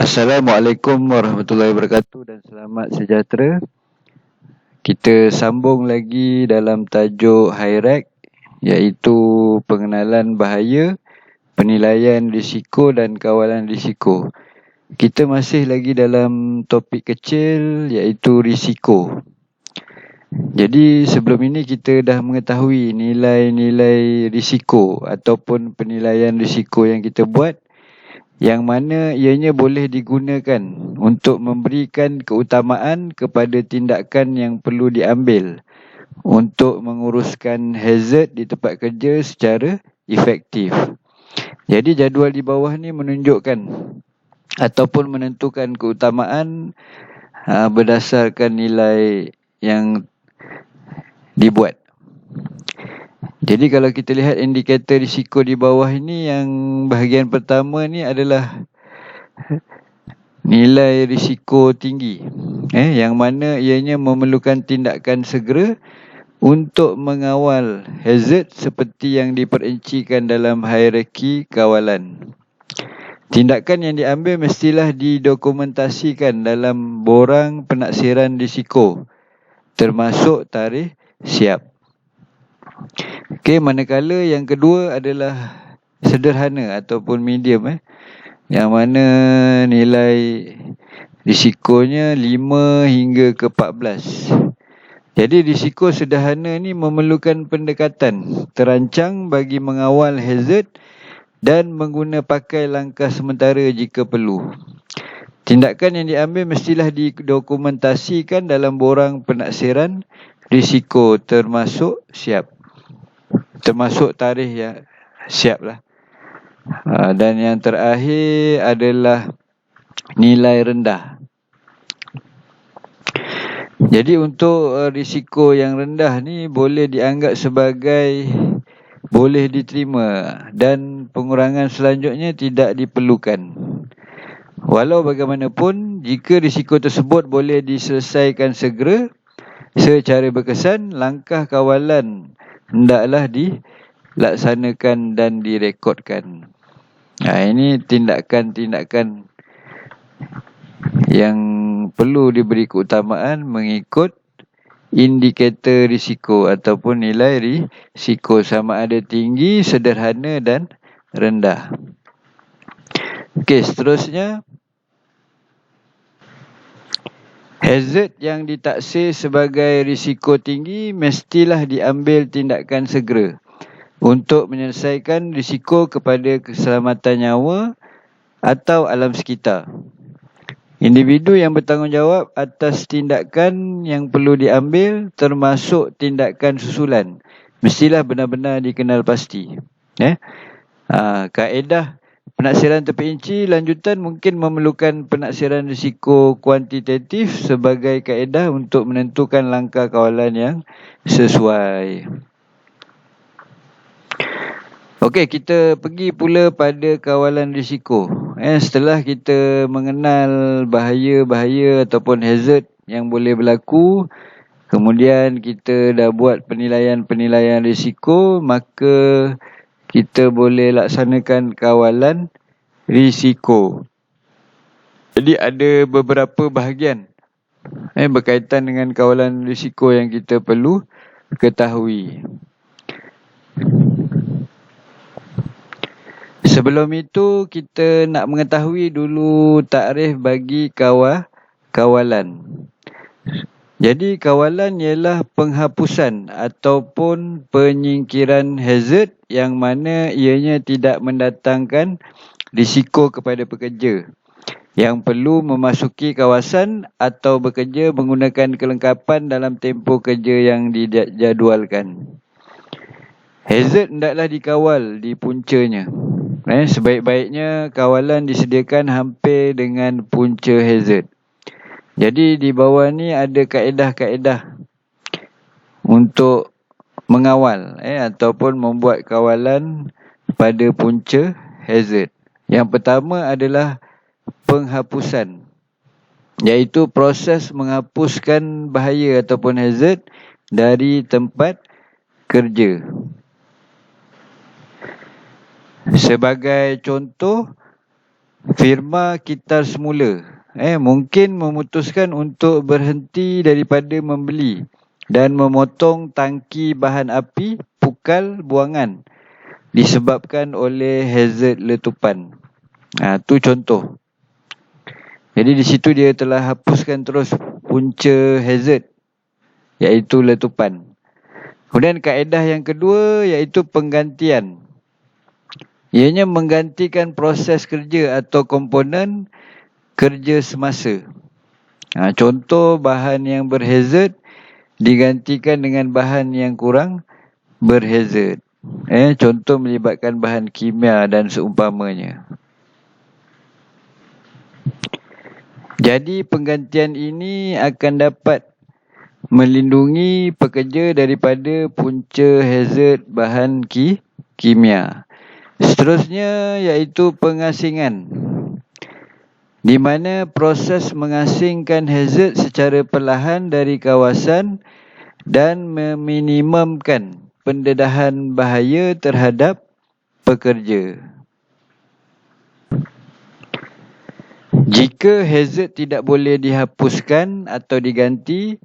Assalamualaikum warahmatullahi wabarakatuh dan selamat sejahtera. Kita sambung lagi dalam tajuk HIREC, iaitu pengenalan bahaya, penilaian risiko dan kawalan risiko. Kita masih lagi dalam topik kecil, iaitu risiko. Jadi sebelum ini kita dah mengetahui nilai-nilai risiko ataupun penilaian risiko yang kita buat, yang mana ianya boleh digunakan untuk memberikan keutamaan kepada tindakan yang perlu diambil untuk menguruskan hazard di tempat kerja secara efektif. Jadi jadual di bawah ni menunjukkan ataupun menentukan keutamaan berdasarkan nilai yang dibuat. Jadi kalau kita lihat indikator risiko di bawah ini, yang bahagian pertama ni adalah nilai risiko tinggi, yang mana ianya memerlukan tindakan segera untuk mengawal hazard seperti yang diperincikan dalam hierarki kawalan. Tindakan yang diambil mestilah didokumentasikan dalam borang penaksiran risiko, termasuk tarikh siap. Okey, manakala yang kedua adalah sederhana ataupun medium, yang mana nilai risikonya 5 hingga ke 14. Jadi risiko sederhana ni memerlukan pendekatan terancang bagi mengawal hazard dan mengguna pakai langkah sementara jika perlu. Tindakan yang diambil mestilah didokumentasikan dalam borang penaksiran risiko, termasuk siap. Termasuk tarikh yang siap lah. Dan yang terakhir adalah nilai rendah. Jadi untuk risiko yang rendah ni boleh dianggap sebagai boleh diterima dan pengurangan selanjutnya tidak diperlukan. Walau bagaimanapun, jika risiko tersebut boleh diselesaikan segera secara berkesan, langkah kawalan hendaklah dilaksanakan dan direkodkan. Ini tindakan-tindakan yang perlu diberi keutamaan mengikut indikator risiko ataupun nilai risiko, sama ada tinggi, sederhana dan rendah. Okey, seterusnya, hazard yang ditaksir sebagai risiko tinggi mestilah diambil tindakan segera untuk menyelesaikan risiko kepada keselamatan nyawa atau alam sekitar. Individu yang bertanggungjawab atas tindakan yang perlu diambil, termasuk tindakan susulan, mestilah benar-benar dikenal pasti. Kaedah penaksiran terperinci lanjutan mungkin memerlukan penaksiran risiko kuantitatif sebagai kaedah untuk menentukan langkah kawalan yang sesuai. Okey, kita pergi pula pada kawalan risiko. Setelah kita mengenal bahaya-bahaya ataupun hazard yang boleh berlaku, kemudian kita dah buat penilaian-penilaian risiko, maka kita boleh laksanakan kawalan risiko. Jadi ada beberapa bahagian berkaitan dengan kawalan risiko yang kita perlu ketahui. Sebelum itu, kita nak mengetahui dulu takrif bagi kawalan. Jadi kawalan ialah penghapusan ataupun penyingkiran hazard yang mana ianya tidak mendatangkan risiko kepada pekerja yang perlu memasuki kawasan atau bekerja menggunakan kelengkapan dalam tempoh kerja yang dijadualkan. Hazard hendaklah dikawal di puncanya. Sebaik-baiknya kawalan disediakan hampir dengan punca hazard. Jadi di bawah ni ada kaedah-kaedah untuk mengawal ataupun membuat kawalan pada punca hazard. Yang pertama adalah penghapusan, iaitu proses menghapuskan bahaya ataupun hazard dari tempat kerja. Sebagai contoh, firma kitar semula. Mungkin memutuskan untuk berhenti daripada membeli dan memotong tangki bahan api pukal buangan disebabkan oleh hazard letupan. Tu contoh. Jadi di situ dia telah hapuskan terus punca hazard, iaitu letupan. Kemudian kaedah yang kedua iaitu penggantian. Ianya menggantikan proses kerja atau komponen kerja semasa. Contoh bahan yang berhazard digantikan dengan bahan yang kurang berhazard. Contoh melibatkan bahan kimia dan seumpamanya. Jadi penggantian ini akan dapat melindungi pekerja daripada punca hazard bahan kimia. Seterusnya iaitu pengasingan, di mana proses mengasingkan hazard secara perlahan dari kawasan dan meminimumkan pendedahan bahaya terhadap pekerja. Jika hazard tidak boleh dihapuskan atau diganti,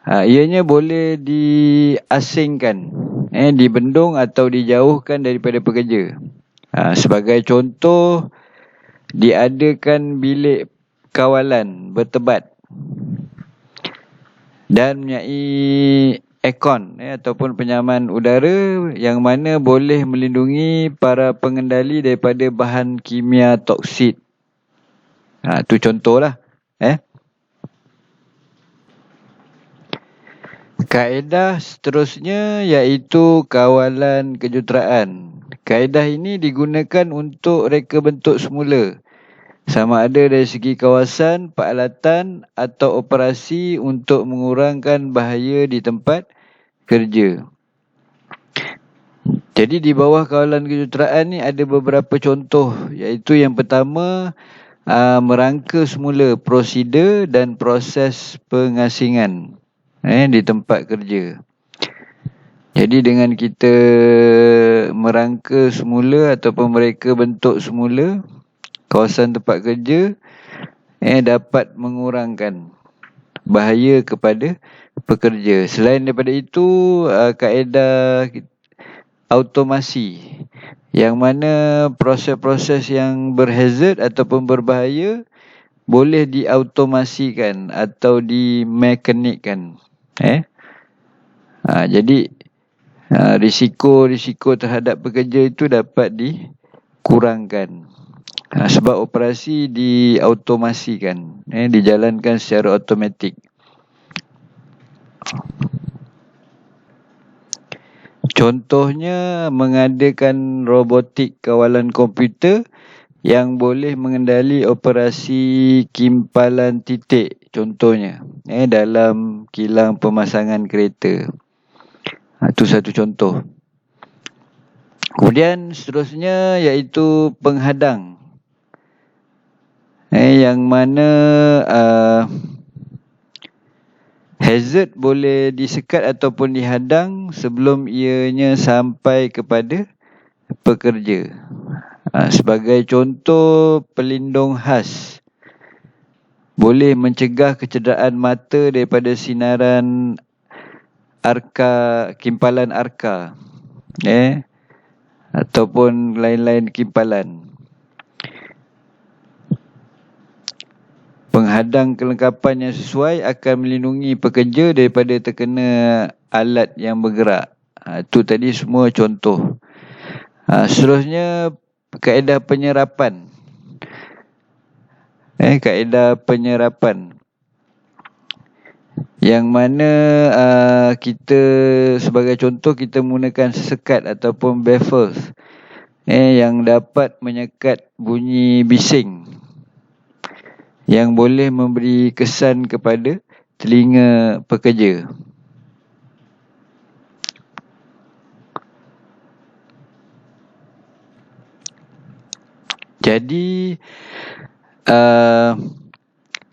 ianya boleh diasingkan, dibendung atau dijauhkan daripada pekerja. Sebagai contoh, diadakan bilik kawalan bertebat dan mempunyai aircon ataupun penyaman udara yang mana boleh melindungi para pengendali daripada bahan kimia toksid. Tu contohlah. Kaedah seterusnya iaitu kawalan kejuruteraan. Kaedah ini digunakan untuk reka bentuk semula, sama ada dari segi kawasan, peralatan atau operasi untuk mengurangkan bahaya di tempat kerja. Jadi di bawah kawalan kejuruteraan ni ada beberapa contoh, iaitu yang pertama, merangka semula prosedur dan proses pengasingan di tempat kerja. Jadi dengan kita merangka semula ataupun mereka bentuk semula kawasan tempat kerja, dapat mengurangkan bahaya kepada pekerja. Selain daripada itu, kaedah automasi, yang mana proses-proses yang berhazard ataupun berbahaya boleh diautomasikan atau dimekanikkan. Jadi risiko terhadap pekerja itu dapat dikurangkan sebab operasi diautomasikan, dijalankan secara automatik. Contohnya mengadakan robotik kawalan komputer yang boleh mengendali operasi kimpalan titik, contohnya dalam kilang pemasangan kereta. Itu satu contoh. Kemudian seterusnya iaitu penghadang, yang mana hazard boleh disekat ataupun dihadang sebelum ianya sampai kepada pekerja. Sebagai contoh, pelindung khas boleh mencegah kecederaan mata daripada sinaran kimpalan arka, ataupun lain-lain kimpalan. Penghadang kelengkapan yang sesuai akan melindungi pekerja daripada terkena alat yang bergerak. Itu tadi semua contoh. Seterusnya, kaedah penyerapan. Kaedah penyerapan, yang mana kita sebagai contoh kita menggunakan sekat ataupun baffles yang dapat menyekat bunyi bising yang boleh memberi kesan kepada telinga pekerja. Jadi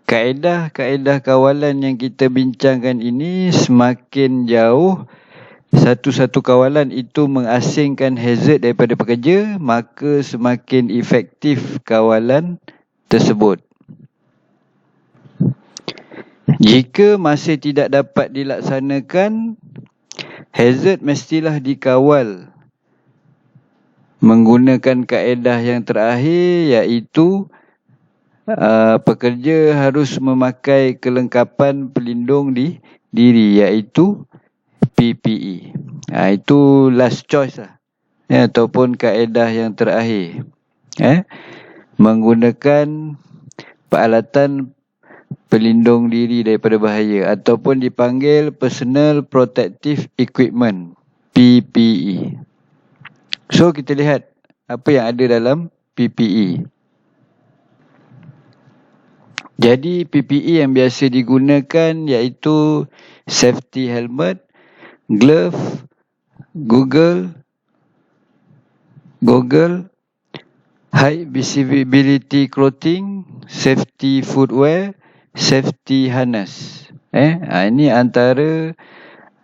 kaedah-kaedah kawalan yang kita bincangkan ini semakin jauh satu-satu kawalan itu mengasingkan hazard daripada pekerja, maka semakin efektif kawalan tersebut. Jika masih tidak dapat dilaksanakan, hazard mestilah dikawal menggunakan kaedah yang terakhir, iaitu pekerja harus memakai kelengkapan pelindung diri, iaitu PPE. Itu last choice lah, ataupun kaedah yang terakhir. Menggunakan peralatan pelindung diri daripada bahaya, ataupun dipanggil Personal Protective Equipment, PPE. So kita lihat apa yang ada dalam PPE. Jadi PPE yang biasa digunakan iaitu safety helmet, glove, goggle, high visibility clothing, safety footwear, safety harness. Ini antara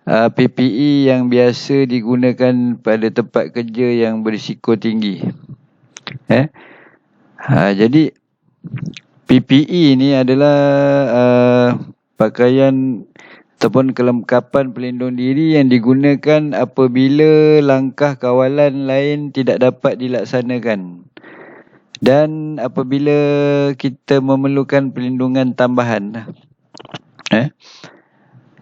PPE yang biasa digunakan pada tempat kerja yang berisiko tinggi. Jadi PPE ni adalah pakaian ataupun kelengkapan pelindung diri yang digunakan apabila langkah kawalan lain tidak dapat dilaksanakan dan apabila kita memerlukan perlindungan tambahan.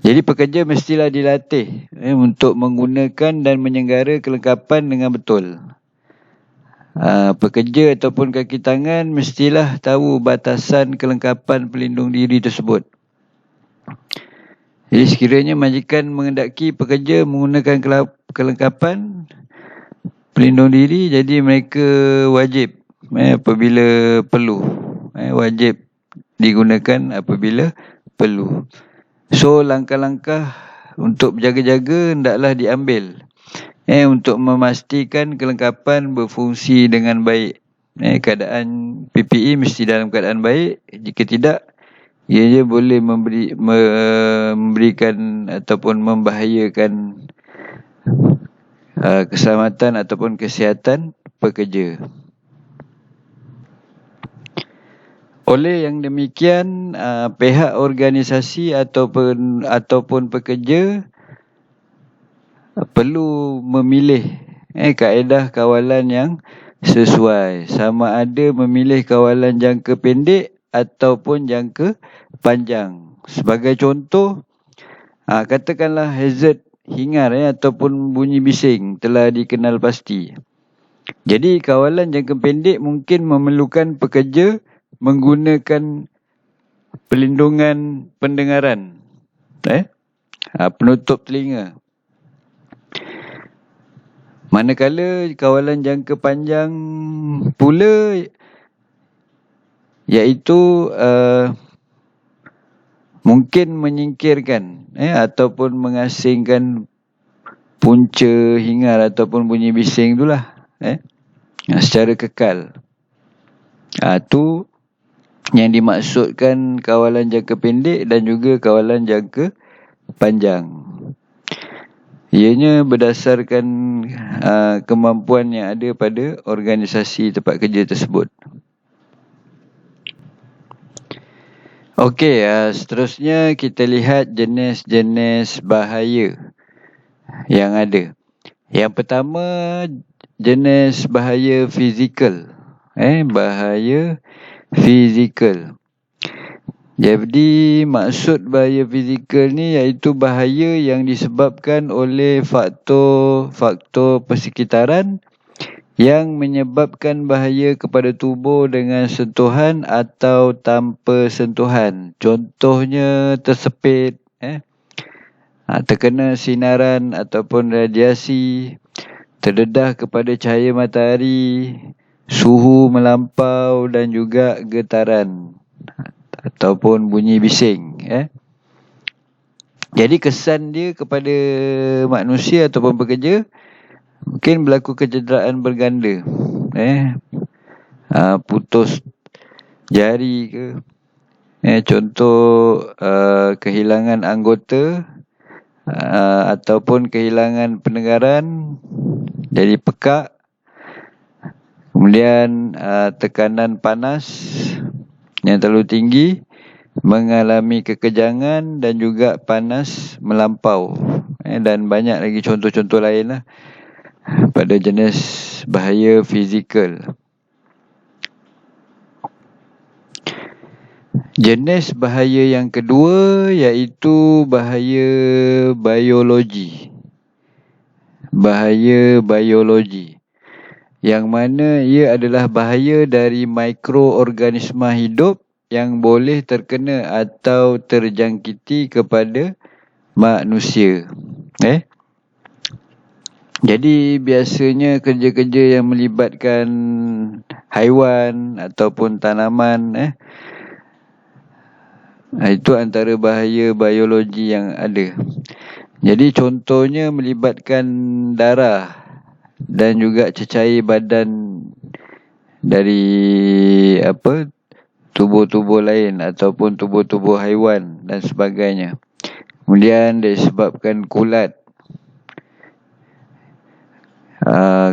Jadi pekerja mestilah dilatih untuk menggunakan dan menyenggara kelengkapan dengan betul. Pekerja ataupun kaki tangan mestilah tahu batasan kelengkapan pelindung diri tersebut. Jadi sekiranya majikan menghendaki pekerja menggunakan kelengkapan pelindung diri, jadi mereka wajib apabila perlu. Wajib digunakan apabila perlu. So langkah-langkah untuk berjaga-jaga hendaklah diambil untuk memastikan kelengkapan berfungsi dengan baik. Keadaan PPE mesti dalam keadaan baik. Jika tidak, ianya boleh memberikan ataupun membahayakan keselamatan ataupun kesihatan pekerja. Oleh yang demikian, pihak organisasi ataupun pekerja perlu memilih kaedah kawalan yang sesuai. Sama ada memilih kawalan jangka pendek ataupun jangka panjang. Sebagai contoh, katakanlah hazard hingar ataupun bunyi bising telah dikenal pasti. Jadi kawalan jangka pendek mungkin memerlukan pekerja menggunakan pelindungan pendengaran, penutup telinga. Manakala kawalan jangka panjang pula iaitu mungkin menyingkirkan ataupun mengasingkan punca hingar ataupun bunyi bising itulah secara kekal. Itu yang dimaksudkan kawalan jangka pendek dan juga kawalan jangka panjang. Ianya berdasarkan kemampuan yang ada pada organisasi tempat kerja tersebut. Okey, seterusnya kita lihat jenis-jenis bahaya yang ada. Yang pertama, jenis bahaya fizikal. Bahaya fizikal. Jadi maksud bahaya fizikal ni iaitu bahaya yang disebabkan oleh faktor persekitaran yang menyebabkan bahaya kepada tubuh dengan sentuhan atau tanpa sentuhan. Contohnya tersepit, terkena sinaran ataupun radiasi, terdedah kepada cahaya matahari, suhu melampau dan juga getaran ataupun bunyi bising. Jadi kesan dia kepada manusia ataupun pekerja mungkin berlaku kecederaan berganda, putus jari ke, contoh kehilangan anggota ataupun kehilangan pendengaran, jadi pekak. Kemudian tekanan panas yang terlalu tinggi, mengalami kekejangan dan juga panas melampau. Dan banyak lagi contoh-contoh lain lah pada jenis bahaya fizikal. Jenis bahaya yang kedua iaitu bahaya biologi. Bahaya biologi, yang mana ia adalah bahaya dari mikroorganisma hidup yang boleh terkena atau terjangkiti kepada manusia. Jadi biasanya kerja-kerja yang melibatkan haiwan ataupun tanaman, itu antara bahaya biologi yang ada. Jadi contohnya melibatkan darah dan juga cecair badan dari tubuh-tubuh lain ataupun tubuh-tubuh haiwan dan sebagainya. Kemudian disebabkan kulat.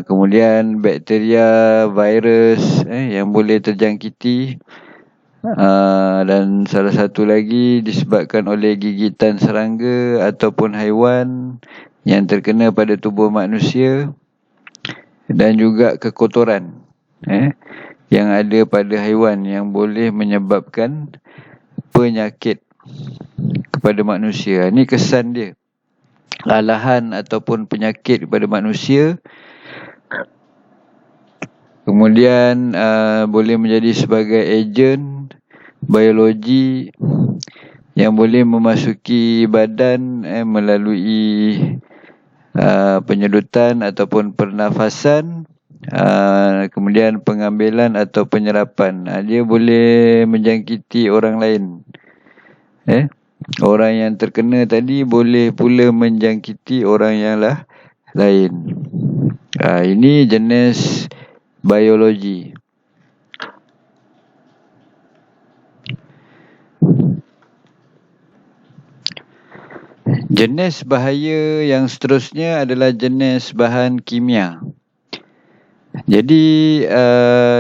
Kemudian bakteria, virus yang boleh terjangkiti. Dan salah satu lagi disebabkan oleh gigitan serangga ataupun haiwan yang terkena pada tubuh manusia, dan juga kekotoran yang ada pada haiwan yang boleh menyebabkan penyakit kepada manusia. Ini kesan dia. Lalahan ataupun penyakit kepada manusia. Kemudian boleh menjadi sebagai ejen biologi yang boleh memasuki badan melalui penyedotan ataupun pernafasan, kemudian pengambilan atau penyerapan. Dia boleh menjangkiti orang lain. Orang yang terkena tadi boleh pula menjangkiti orang yang lain. Ini jenis biologi. Jenis bahaya yang seterusnya adalah jenis bahan kimia. Jadi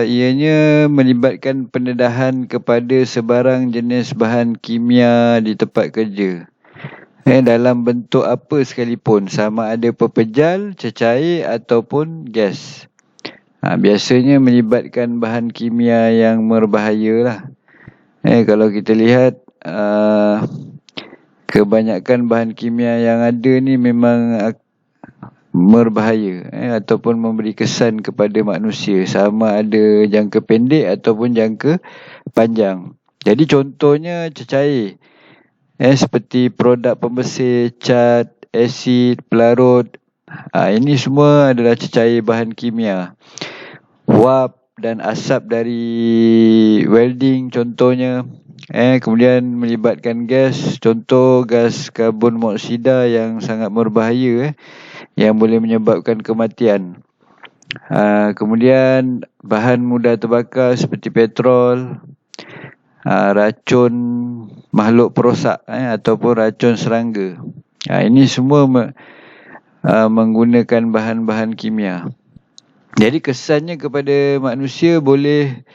ianya melibatkan pendedahan kepada sebarang jenis bahan kimia di tempat kerja. Dalam bentuk apa sekalipun, sama ada pepejal, cecair ataupun gas. Biasanya melibatkan bahan kimia yang berbahaya lah. Kalau kita lihat kebanyakan bahan kimia yang ada ni memang berbahaya ataupun memberi kesan kepada manusia, sama ada jangka pendek ataupun jangka panjang. Jadi contohnya cecair, seperti produk pembersih, cat, asid, pelarut. Ini semua adalah cecair bahan kimia. Wap dan asap dari welding contohnya. Kemudian melibatkan gas, contoh gas karbon monoksida yang sangat berbahaya, yang boleh menyebabkan kematian. Kemudian bahan mudah terbakar seperti petrol, racun makhluk perosak ataupun racun serangga. Ini semua menggunakan bahan-bahan kimia. Jadi kesannya kepada manusia boleh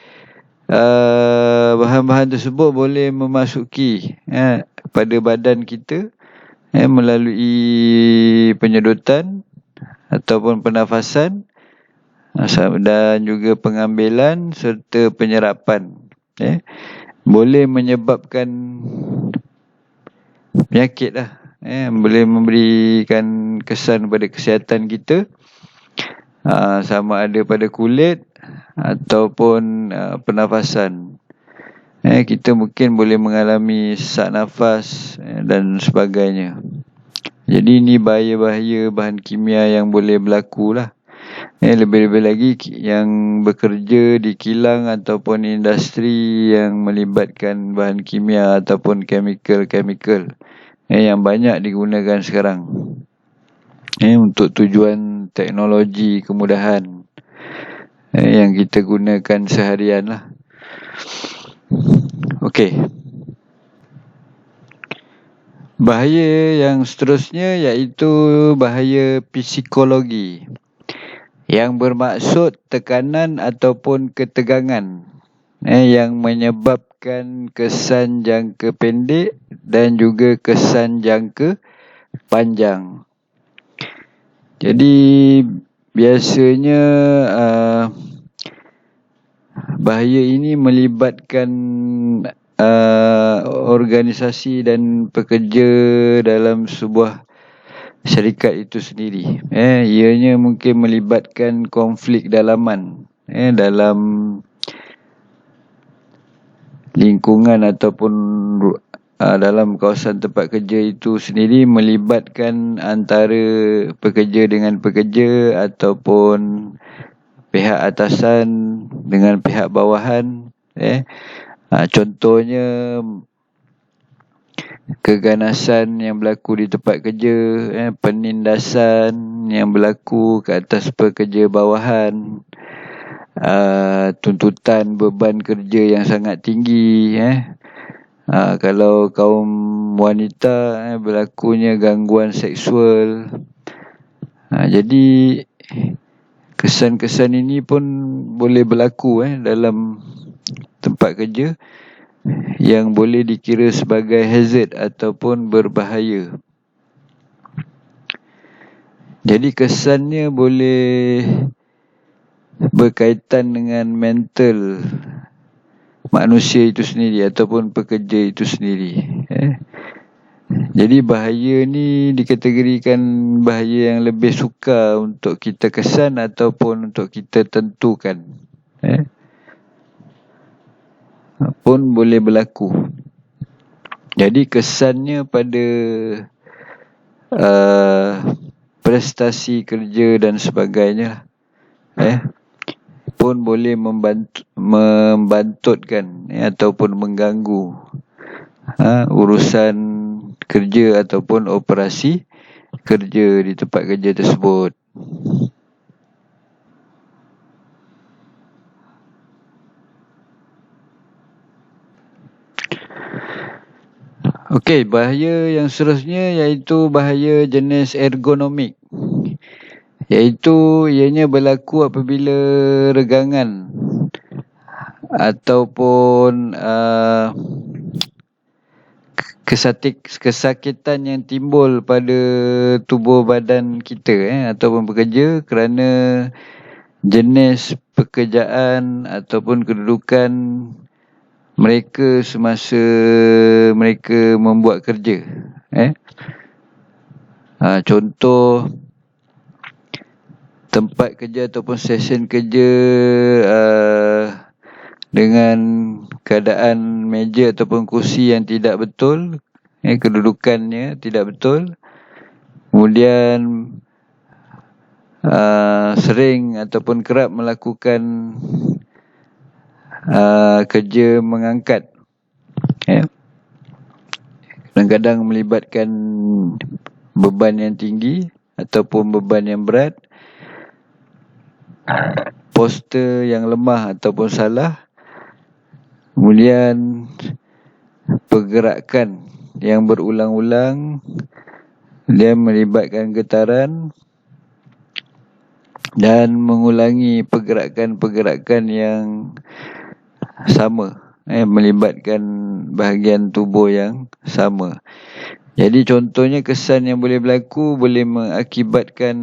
bahan-bahan tersebut boleh memasuki pada badan kita melalui penyedotan ataupun pernafasan, dan juga pengambilan serta penyerapan. Boleh menyebabkan penyakit lah. Boleh memberikan kesan pada kesihatan kita, sama ada pada kulit ataupun pernafasan. Kita mungkin boleh mengalami sesak nafas dan sebagainya. Jadi ini bahaya-bahaya bahan kimia yang boleh berlaku lah. Lebih-lebih lagi yang bekerja di kilang ataupun industri yang melibatkan bahan kimia ataupun chemical yang banyak digunakan sekarang untuk tujuan teknologi kemudahan yang kita gunakan seharian lah. Okey. Bahaya yang seterusnya iaitu bahaya psikologi yang bermaksud tekanan ataupun ketegangan yang menyebabkan kesan jangka pendek dan juga kesan jangka panjang. Jadi biasanya bahaya ini melibatkan organisasi dan pekerja dalam sebuah syarikat itu sendiri. Ianya mungkin melibatkan konflik dalaman dalam lingkungan ataupun dalam kawasan tempat kerja itu sendiri, melibatkan antara pekerja dengan pekerja ataupun pihak atasan dengan pihak bawahan. Contohnya keganasan yang berlaku di tempat kerja, penindasan yang berlaku ke atas pekerja bawahan, tuntutan beban kerja yang sangat tinggi. Kalau kaum wanita berlakunya gangguan seksual. Jadi kesan-kesan ini pun boleh berlaku dalam tempat kerja yang boleh dikira sebagai hazard ataupun berbahaya. Jadi kesannya boleh berkaitan dengan mental manusia itu sendiri ataupun pekerja itu sendiri. Jadi bahaya ni dikategorikan bahaya yang lebih sukar untuk kita kesan ataupun untuk kita tentukan. Pun boleh berlaku. Jadi kesannya pada prestasi kerja dan sebagainya pun boleh membantutkan ataupun mengganggu urusan kerja ataupun operasi kerja di tempat kerja tersebut. Okey, bahaya yang seterusnya iaitu bahaya jenis ergonomik. Iaitu ianya berlaku apabila regangan ataupun kesakitan yang timbul pada tubuh badan kita ataupun bekerja kerana jenis pekerjaan ataupun kedudukan mereka semasa mereka membuat kerja. Contoh tempat kerja ataupun stesen kerja dengan keadaan meja ataupun kursi yang tidak betul, kedudukannya tidak betul, kemudian sering ataupun kerap melakukan kerja mengangkat, kadang-kadang melibatkan beban yang tinggi ataupun beban yang berat, postur yang lemah ataupun salah, kemudian pergerakan yang berulang-ulang, dia melibatkan getaran dan mengulangi pergerakan-pergerakan yang sama, melibatkan bahagian tubuh yang sama. Jadi contohnya kesan yang boleh berlaku boleh mengakibatkan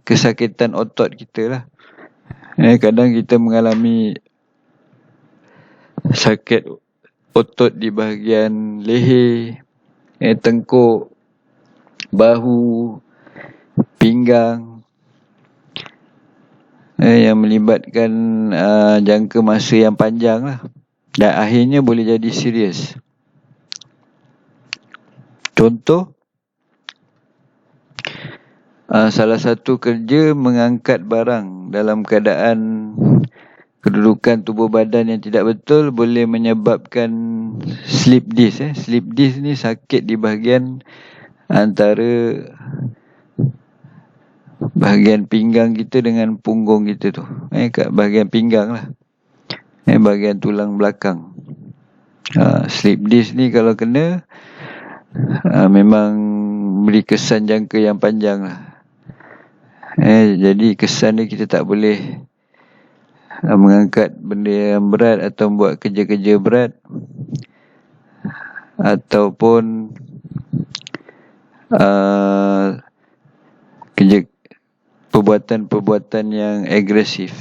kesakitan otot kita lah. Kadang kita mengalami sakit otot di bahagian leher, tengkuk, bahu, pinggang, yang melibatkan jangka masa yang panjang lah, dan akhirnya boleh jadi serius. Contoh, salah satu kerja mengangkat barang dalam keadaan kedudukan tubuh badan yang tidak betul boleh menyebabkan slip disc. Slip disc ni sakit di bahagian antara bahagian pinggang kita dengan punggung kita tu, kat bahagian pinggang lah, bahagian tulang belakang. Slip disc ni kalau kena memang beri kesan jangka yang panjang lah. Jadi kesan ni kita tak boleh mengangkat benda yang berat atau buat kerja-kerja berat ataupun kerja perbuatan-perbuatan yang agresif.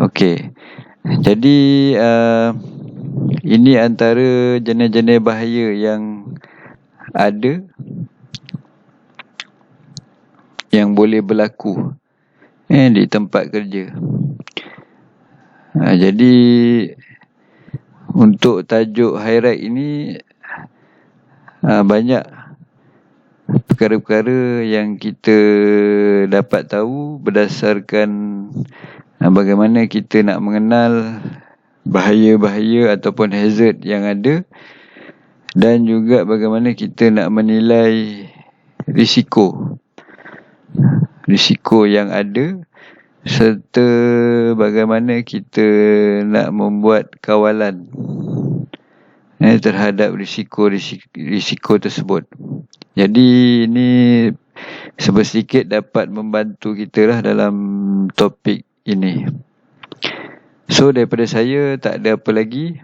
Okey. Jadi ini antara jenis-jenis bahaya yang ada yang boleh berlaku di tempat kerja. Jadi untuk tajuk High-Rec ini banyak perkara-perkara yang kita dapat tahu berdasarkan bagaimana kita nak mengenal bahaya-bahaya ataupun hazard yang ada, dan juga bagaimana kita nak menilai risiko yang ada, serta bagaimana kita nak membuat kawalan terhadap risiko tersebut. Jadi ini sedikit dapat membantu kita lah dalam topik ini. So daripada saya tak ada apa lagi.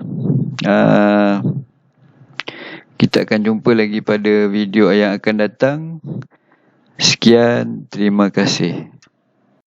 Kita akan jumpa lagi pada video yang akan datang. Sekian, terima kasih.